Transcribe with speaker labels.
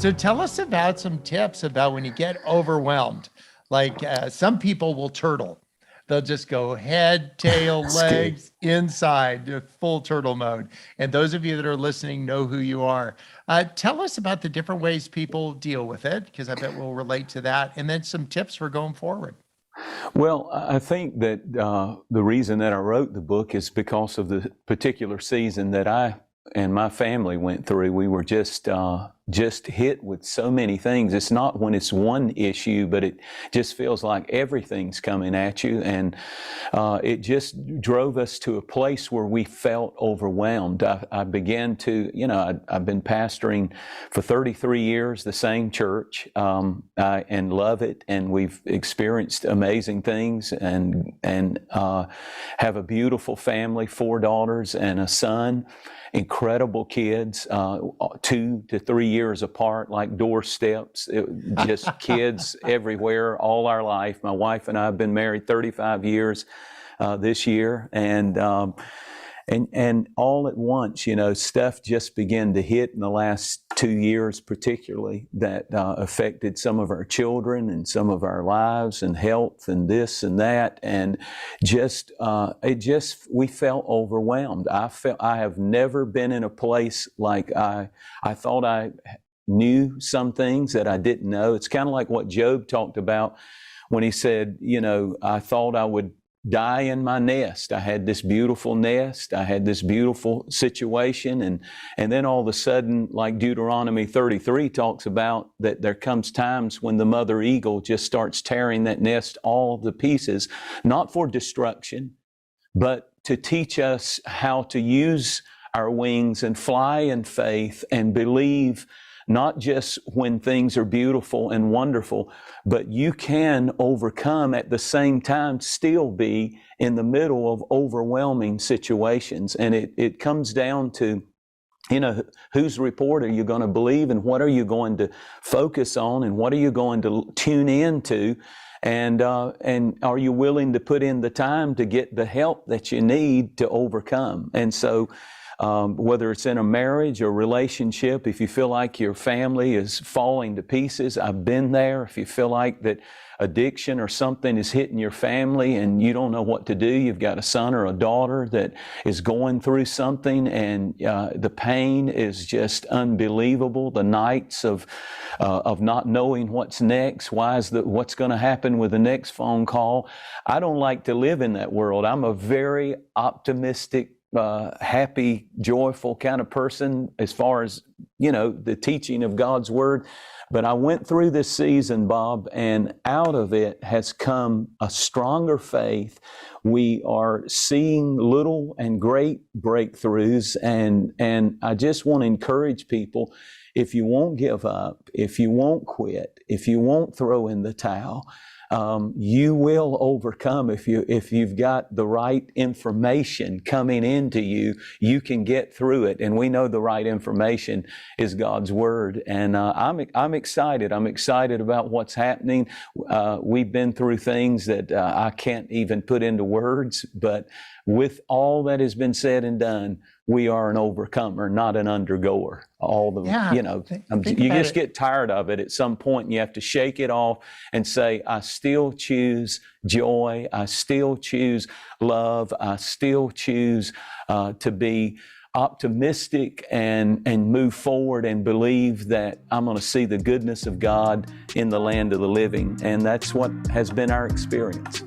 Speaker 1: So tell us about some tips about when you get overwhelmed. Like some people will turtle. They'll just go head, tail, legs, inside, full turtle mode. And those of you that are listening know who you are. Tell us about the different ways people deal with it, because I bet we'll relate to that. And then some tips for going forward.
Speaker 2: Well, I think that the reason that I wrote the book is because of the particular season that I and my family went through. We were just hit with so many things. It's not when it's one issue, but it just feels like everything's coming at you. And it just drove us to a place where we felt overwhelmed. I began to, I've been pastoring for 33 years, the same church, and love it. And we've experienced amazing things and have a beautiful family, 4 daughters and a son. Incredible kids, 2 to 3 years apart, like doorsteps, just kids everywhere all our life. My wife and I have been married 35 years this year. And all at once, stuff just began to hit in the last 2 years, particularly, that affected some of our children and some of our lives and health and this and that. And we felt overwhelmed. I have never been in a place like I thought I knew some things that I didn't know. It's kind of like what Job talked about when he said, I thought I would die in my nest. I had this beautiful nest. I had this beautiful situation. And then all of a sudden, like Deuteronomy 33 talks about, that there comes times when the mother eagle just starts tearing that nest all to pieces, not for destruction, but to teach us how to use our wings and fly in faith and believe, not just when things are beautiful and wonderful, but you can overcome at the same time, still be in the middle of overwhelming situations. And it comes down to, whose report are you going to believe, and what are you going to focus on, and what are you going to tune into? And are you willing to put in the time to get the help that you need to overcome? And so, whether it's in a marriage or relationship, if you feel like your family is falling to pieces, I've been there. If you feel like that addiction or something is hitting your family and you don't know what to do, you've got a son or a daughter that is going through something, and the pain is just unbelievable. The nights of not knowing what's next. What's going to happen with the next phone call? I don't like to live in that world. I'm a very optimistic, happy, joyful kind of person as far as, the teaching of God's Word. But I went through this season, Bob, and out of it has come a stronger faith. We are seeing little and great breakthroughs. And I just want to encourage people, if you won't give up, if you won't quit, if you won't throw in the towel, you will overcome. If you've got the right information coming into you, you can get through it. And we know the right information is God's Word. And I'm excited. I'm excited about what's happening. We've been through things that I can't even put into words, but with all that has been said and done, we are an overcomer, not an undergoer. You just get tired of it at some point, and you have to shake it off and say, I still choose joy. I still choose love. I still choose to be optimistic and move forward and believe that I'm going to see the goodness of God in the land of the living. And that's what has been our experience.